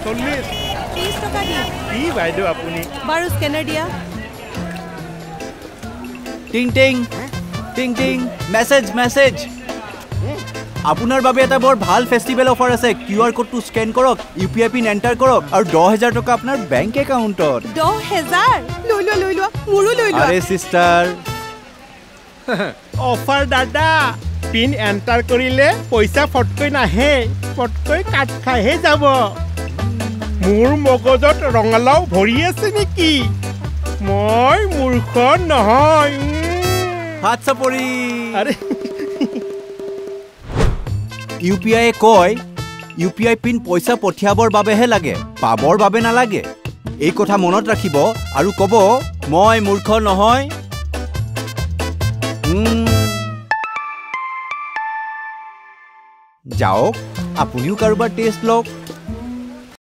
40 30 টকা দিম কি বাইদেউ আপুনি বাৰু স্কেনাৰ দিয়া টিং টিং টিং টিং মেছেজ আপোনাৰ বাবে এটা বৰ ভাল ফেষ্টিভেল অফাৰ আছে কিউআৰ কোডটো স্কেন কৰক ইউপিআই পিন এণ্টাৰ কৰক আৰু 10000 টকা আপোনাৰ বেংক একাউণ্টত 10000 লৈ লোৱা মোৰো লৈ লোৱা আৰে সিস্টাৰ অফাৰ দাদা পিন এণ্টাৰ কৰিলে পইচা ফটকৈ নাহে ফটকৈ কাট খাইহে যাব মোৰ মগজত ৰঙালাও ভৰি আছে নেকি মই মূৰ্খ নহয় হাত চাপৰি আৰে ইউপিআই কয় ইউপিআই পিন পইচা পঠিয়াবৰ বাবেহে লাগে পাবৰ বাবে নালাগে এই কথা মনত ৰাখিব আৰু ক'ব মই মূৰ্খ নহয় যাওক আপুনিও কাৰোবাৰ টেষ্ট লওক